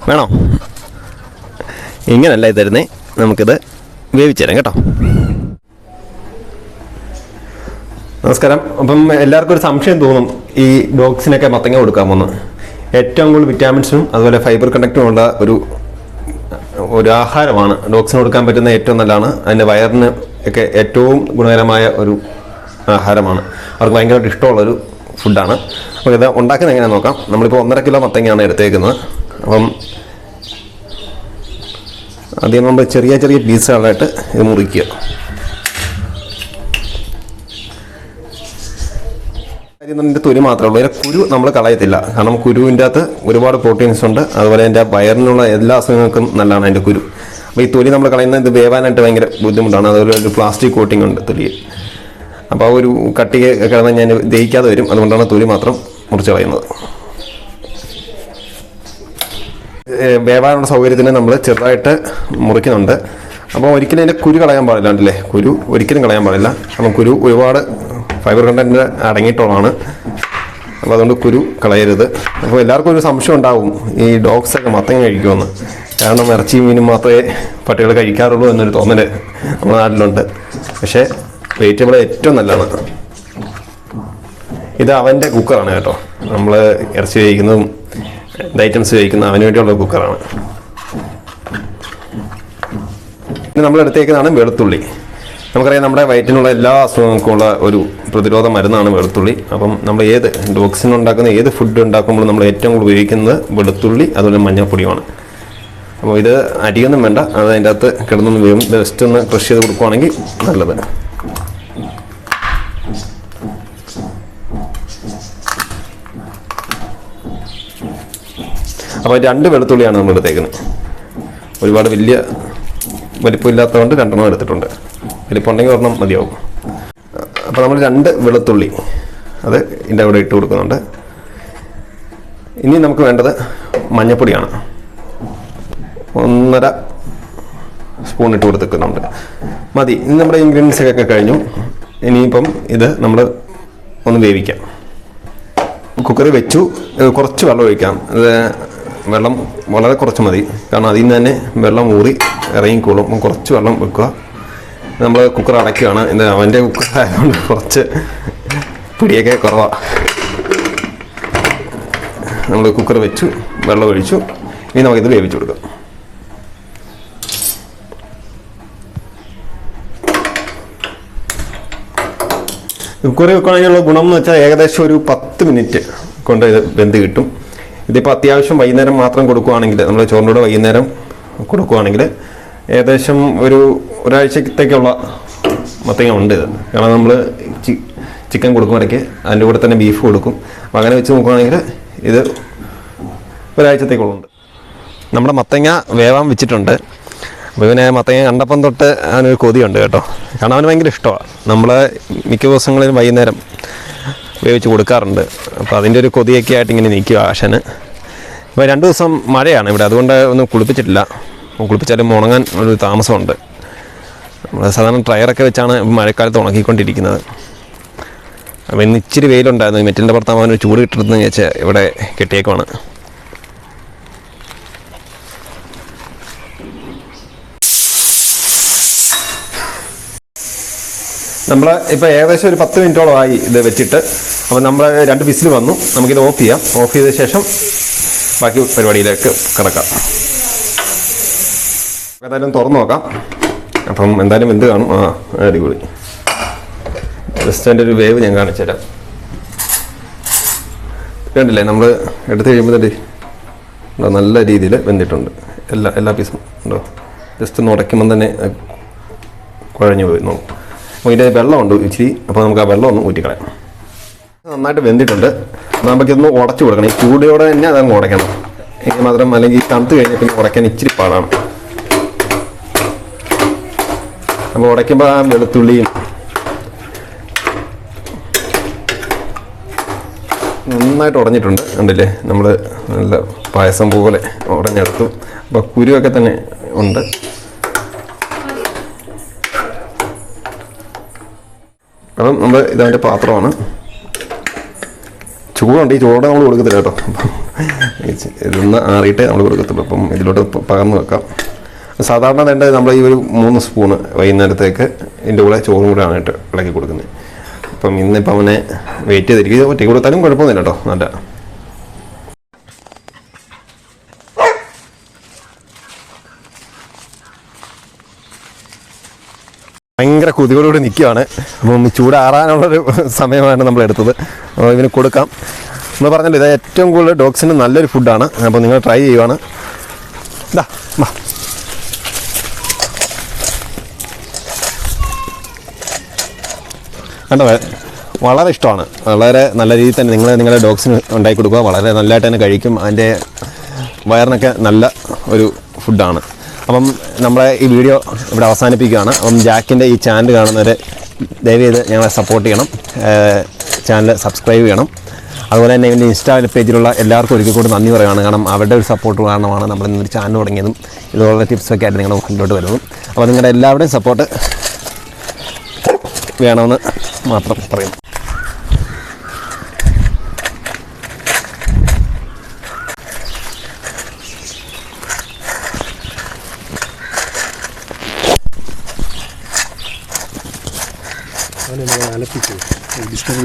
വേണോ? ഇങ്ങനല്ല ഇത് തരുന്നേ, നമുക്കിത് വേവിച്ചു തരാം കേട്ടോ. നമസ്കാരം. അപ്പം എല്ലാവർക്കും ഒരു സംശയം തോന്നും, ഈ ഡോഗ്സിനൊക്കെ മത്തങ്ങ കൊടുക്കാമെന്ന്. ഏറ്റവും കൂടുതൽ വിറ്റാമിൻസും അതുപോലെ ഫൈബർ കണ്ടക്റ്റും ഉള്ള ഒരു ആഹാരമാണ്. ഡോഗ്സിന് കൊടുക്കാൻ പറ്റുന്ന ഏറ്റവും നല്ലതാണ്. അതിൻ്റെ വയറിന് ഒക്കെ ഏറ്റവും ഗുണകരമായ ഒരു ആഹാരമാണ്. അവർക്ക് ഭയങ്കരമായിട്ട് ഇഷ്ടമുള്ളൊരു ഫുഡാണ്. അപ്പോൾ ഇത് ഉണ്ടാക്കുന്നത് എങ്ങനെയാണെന്ന് നോക്കാം. നമ്മളിപ്പോൾ 1.5 കിലോ മത്തങ്ങയാണ് എടുത്തേക്കുന്നത്. അപ്പം ആദ്യം നമ്മൾ ചെറിയ ചെറിയ പീസുകളായിട്ട് ഇത് മുറിക്കുക. ഇതിൻ്റെ തൊലി മാത്രമേ ഉള്ളൂ. ഇതിൻ്റെ കുരു നമ്മൾ കളയത്തില്ല. കാരണം കുരുവിൻ്റെ അകത്ത് ഒരുപാട് പ്രോട്ടീൻസ് ഉണ്ട്. അതുപോലെ എൻ്റെ വയറിനുള്ള എല്ലാ അസുഖങ്ങൾക്കും നല്ലതാണ് അതിൻ്റെ കുരു. അപ്പോൾ ഈ തൊലി നമ്മൾ കളയുന്നത് ഇത് വേവാനായിട്ട് ഭയങ്കര ബുദ്ധിമുട്ടാണ്. അതുപോലെ ഒരു പ്ലാസ്റ്റിക് കോട്ടിംഗ് ഉണ്ട് തൊലിയിൽ. അപ്പോൾ ആ ഒരു കട്ടി കിടന്ന് ഞാൻ ദഹിക്കാതെ വരും. അതുകൊണ്ടാണ് തൊലി മാത്രം മുറിച്ച് കളയുന്നത്. വേവാനുള്ള സൗകര്യത്തിന് നമ്മൾ ചെറുതായിട്ട് മുറിക്കുന്നുണ്ട്. അപ്പോൾ ഒരിക്കലും അതിൻ്റെ കുരു കളയാൻ പാടില്ല. അല്ലേ, കുരു ഒരിക്കലും കളയാൻ പാടില്ല. അപ്പം കുരു ഒരുപാട് ഫൈബർ കണ്ടന്റ് അടങ്ങിയിട്ടുള്ളതാണ്. അപ്പോൾ അതുകൊണ്ട് കുരു കളയരുത്. അപ്പോൾ എല്ലാവർക്കും ഒരു സംശയം ഉണ്ടാവും, ഈ ഡോഗ്സൊക്കെ മത്തങ്ങ കഴിക്കുമെന്ന്. കാരണം ഇറച്ചിയും മീനും മാത്രമേ പട്ടികൾ കഴിക്കാറുള്ളൂ എന്നൊരു തോന്നൽ നമ്മുടെ നാട്ടിലുണ്ട്. പക്ഷേ വെജിറ്റബിൾ ഏറ്റവും നല്ലതാണ്. ഇത് അവൻ്റെ കുക്കറാണ് കേട്ടോ. നമ്മൾ ഇറച്ചി കഴിക്കുന്നതും ഐറ്റംസ് കഴിക്കുന്ന അവന് വേണ്ടിയുള്ള കുക്കറാണ്. ഇനി നമ്മൾ എടുത്തേക്കുന്നതാണ് വെളുത്തുള്ളി. നമുക്കറിയാം, നമ്മുടെ വയറ്റിനുള്ള എല്ലാ അസുഖങ്ങൾക്കുമുള്ള ഒരു പ്രതിരോധ മരുന്നാണ് വെളുത്തുള്ളി. അപ്പം നമ്മൾ ഡോഗ്സിനുണ്ടാക്കുന്ന ഏത് ഫുഡ് ഉണ്ടാക്കുമ്പോൾ നമ്മൾ ഏറ്റവും കൂടുതൽ ഉപയോഗിക്കുന്നത് വെളുത്തുള്ളി അതുപോലെ മഞ്ഞൾപ്പൊടിയുമാണ്. അപ്പോൾ ഇത് അരിയൊന്നും വേണ്ട, അത് അതിൻ്റെ അകത്ത് കിടന്നൊന്ന് വേവും. ജസ്റ്റ് ഒന്ന് ക്രഷ് ചെയ്ത് കൊടുക്കുവാണെങ്കിൽ നല്ലത്. അപ്പോൾ 2 വെളുത്തുള്ളിയാണ് നമ്മൾ എടുത്തേക്കുന്നത്. ഒരുപാട് വലിയ വലിപ്പമില്ലാത്തതുകൊണ്ട് 2 എടുത്തിട്ടുണ്ട്. വലിപ്പമുണ്ടെങ്കിൽ 1 മതിയാവും. അപ്പോൾ നമ്മൾ 2 വെളുത്തുള്ളി അത് ഇതിൻ്റെ അവിടെ ഇട്ട് കൊടുക്കുന്നുണ്ട്. ഇനി നമുക്ക് വേണ്ടത് മഞ്ഞൾപ്പൊടിയാണ്. 1.5 സ്പൂൺ ഇട്ട് കൊടുത്തിരിക്കുന്നുണ്ട്. മതി. ഇനി നമ്മുടെ ഇൻഗ്രീഡിയൻസ് ഒക്കെ കഴിഞ്ഞു. ഇനിയിപ്പം ഇത് നമ്മൾ ഒന്ന് വേവിക്കാം. കുക്കറിൽ വെച്ചു. കുറച്ച് വെള്ളം ഒഴിക്കാം. വെള്ളം വളരെ കുറച്ച് മതി. കാരണം അതിൽ നിന്ന് തന്നെ വെള്ളം ഊറി ഇറങ്ങിക്കോളും. കുറച്ച് വെള്ളം വെക്കുക. നമ്മൾ കുക്കർ അടയ്ക്കുകയാണ്. അവൻ്റെ കുക്കർ ആയതുകൊണ്ട് കുറച്ച് പിടിയൊക്കെ കുറവാണ്. നമ്മൾ കുക്കർ വെച്ചു, വെള്ളം ഒഴിച്ചു. ഇനി നമുക്കിത് വേവിച്ചു കൊടുക്കാം. കുക്കറി വെക്കുകയാണെങ്കിലുള്ള ഗുണം എന്ന് വെച്ചാൽ ഏകദേശം ഒരു 10 മിനിറ്റ് കൊണ്ട് ഇത് വെന്ത് കിട്ടും. ഇതിപ്പോൾ അത്യാവശ്യം വൈകുന്നേരം മാത്രം കൊടുക്കുകയാണെങ്കിൽ, നമ്മൾ ചോറിൻ്റെ കൂടെ വൈകുന്നേരം കൊടുക്കുകയാണെങ്കിൽ ഏകദേശം ഒരാഴ്ചത്തേക്കുള്ള മത്തങ്ങ ഉണ്ട് ഇത്. കാരണം നമ്മൾ ചിക്കൻ കൊടുക്കും ഇടയ്ക്ക്, അതിൻ്റെ കൂടെ തന്നെ ബീഫ് കൊടുക്കും. അപ്പോൾ അങ്ങനെ വെച്ച് നോക്കുകയാണെങ്കിൽ ഇത് ഒരാഴ്ചത്തേക്കുള്ളുണ്ട്. നമ്മുടെ മത്തങ്ങ വേവാൻ വെച്ചിട്ടുണ്ട്. അപ്പോൾ ഇവനെ മത്തങ്ങ കണ്ടപ്പം തൊട്ട് അവനൊരു കൊതിയുണ്ട് കേട്ടോ. കാരണം അവന് ഭയങ്കര ഇഷ്ടമാണ്. നമ്മൾ മിക്ക ദിവസങ്ങളിലും വൈകുന്നേരം വേവിച്ച് കൊടുക്കാറുണ്ട്. അപ്പോൾ അതിൻ്റെ ഒരു കൊതിയൊക്കെ ആയിട്ട് ഇങ്ങനെ നിൽക്കുക ആശന്. ഇപ്പോൾ 2 ദിവസം മഴയാണ് ഇവിടെ, അതുകൊണ്ട് ഒന്നും കുളിപ്പിച്ചിട്ടില്ല. കുളിപ്പിച്ചാലും ഉണങ്ങാൻ ഒരു താമസമുണ്ട്. നമ്മൾ സാധാരണ ഡ്രയറൊക്കെ വെച്ചാണ് മഴക്കാലത്ത് ഉണക്കിക്കൊണ്ടിരിക്കുന്നത്. അപ്പോൾ ഇന്ന് ഇച്ചിരി വെയിലുണ്ടായിരുന്നു. മെറ്റിൻ്റെ പുറത്താവാൻ ഒരു ചൂട് കിട്ടുന്നതെന്ന് വെച്ചാൽ ഇവിടെ കെട്ടിയേക്കുവാണ്. നമ്മൾ ഇപ്പോൾ ഏകദേശം ഒരു 10 മിനിറ്റോളമായി ഇത് വെച്ചിട്ട്. അപ്പോൾ നമ്മൾ 2 വിസിൽ വന്നു. നമുക്കിത് ഓഫ് ചെയ്യാം. ഓഫ് ചെയ്ത ശേഷം ബാക്കി പരിപാടിയിലേക്ക് കിടക്കാം. ഏതായാലും തുറന്നു നോക്കാം. അപ്പം എന്തായാലും എന്ത് കാണും. അടിപൊളി. ജസ്റ്റ് അതിൻ്റെ ഒരു വേവ് ഞാൻ കാണിച്ചു തരാം. കണ്ടില്ലേ, നമ്മൾ എടുത്ത് കഴിയുമ്പോൾ നല്ല രീതിയിൽ വെന്തിട്ടുണ്ട്. എല്ലാ പീസും ഉണ്ടോ. ജസ്റ്റ് ഒന്ന് ഉടയ്ക്കുമ്പം തന്നെ കുഴഞ്ഞു പോയി നോക്കും. അപ്പോൾ ഇതിൻ്റെ വെള്ളമുണ്ട് ഇച്ചിരി. അപ്പോൾ നമുക്ക് ആ വെള്ളം ഒന്ന് ഊറ്റിക്കളയാം. നന്നായിട്ട് വെന്തിട്ടുണ്ട്. അപ്പോൾ നമുക്കിതൊന്ന് ഉടച്ചു കൊടുക്കണം. ഈ ചൂടോടെ തന്നെ അതങ്ങ് ഉടയ്ക്കണം. എങ്കിൽ മാത്രം, അല്ലെങ്കിൽ തണുത്ത് കഴിഞ്ഞാൽ പിന്നെ ഉടയ്ക്കാൻ ഇച്ചിരി പാടാണ്. അപ്പോൾ ഉടയ്ക്കുമ്പോൾ ആ വെളുത്തുള്ളിയും നന്നായിട്ട് ഉടഞ്ഞിട്ടുണ്ട്. കണ്ടില്ലേ, നമ്മൾ നല്ല പായസം പോലെ ഉടഞ്ഞെടുത്തു. അപ്പോൾ കുരുവൊക്കെ തന്നെ ഉണ്ട്. അപ്പം നമ്മൾ ഇതതിൻ്റെ പാത്രമാണ്. ചൂടുണ്ട്, ഈ ചൂടോടെ നമ്മൾ കൊടുക്കത്തില്ല കേട്ടോ. ഇതൊന്ന് ആറിയിട്ടേ നമ്മൾ കൊടുക്കത്തുള്ളൂ. അപ്പം ഇതിലോട്ട് പകർന്ന് വെക്കാം. സാധാരണ വേണ്ടത് നമ്മൾ ഈ ഒരു 3 സ്പൂണ് വൈകുന്നേരത്തേക്ക് ഇതിൻ്റെ കൂടെ ചോറും കൂടെ ആണ് ഇട്ട് ഇളക്കി കൊടുക്കുന്നത്. അപ്പം ഇന്നിപ്പോൾ അവനെ വെയിറ്റ് ചെയ്തിരിക്കും. ഒറ്റ കൊടുത്താലും കുഴപ്പമൊന്നുമില്ല കേട്ടോ. നല്ല ഭയങ്കര കൊതികളോട് നിൽക്കുകയാണ്. അപ്പം ചൂടാറാനുള്ളൊരു സമയമാണ് നമ്മൾ എടുത്തത്. അപ്പോൾ ഇവന് കൊടുക്കാം. നമ്മൾ പറഞ്ഞല്ലോ ഇത് ഏറ്റവും കൂടുതൽ ഡോഗ്സിന് നല്ലൊരു ഫുഡാണ്. അപ്പോൾ നിങ്ങൾ ട്രൈ ചെയ്യുവാണ്. ഇതാ കണ്ടോ, വളരെ ഇഷ്ടമാണ്. വളരെ നല്ല രീതിയിൽ തന്നെ നിങ്ങളുടെ ഡോഗ്സിന് ഉണ്ടാക്കി കൊടുക്കുക. വളരെ നല്ലതായിട്ട് തന്നെ കഴിക്കും. അതിൻ്റെ വയറിനൊക്കെ നല്ല ഒരു ഫുഡാണ്. അപ്പം നമ്മളെ ഈ വീഡിയോ ഇവിടെ അവസാനിപ്പിക്കുകയാണ്. അപ്പം ജാക്കിൻ്റെ ഈ ചാനൽ കാണുന്നവരെ ദയവ് ചെയ്ത് ഞങ്ങളെ സപ്പോർട്ട് ചെയ്യണം. ചാനൽ സബ്സ്ക്രൈബ് ചെയ്യണം. അതുപോലെ തന്നെ എൻ്റെ ഇൻസ്റ്റാ പേജിലുള്ള എല്ലാവർക്കും ഒരിക്കൽ കൂടി നന്ദി പറയുകയാണ്. കാരണം അവരുടെ ഒരു സപ്പോർട്ട് കാരണമാണ് നമ്മൾ ഇന്നൊരു ചാനൽ തുടങ്ങിയതും ഇതുപോലുള്ള ടിപ്സൊക്കെ ആയിട്ട് നിങ്ങളുടെ മുന്നിലോട്ട് വരുന്നതും. അപ്പോൾ നിങ്ങളുടെ എല്ലാവരുടെയും സപ്പോർട്ട് വേണമെന്ന് മാത്രം പറയുന്നു. അലപ്പിച്ചു ഡിസ്റ്റർബ്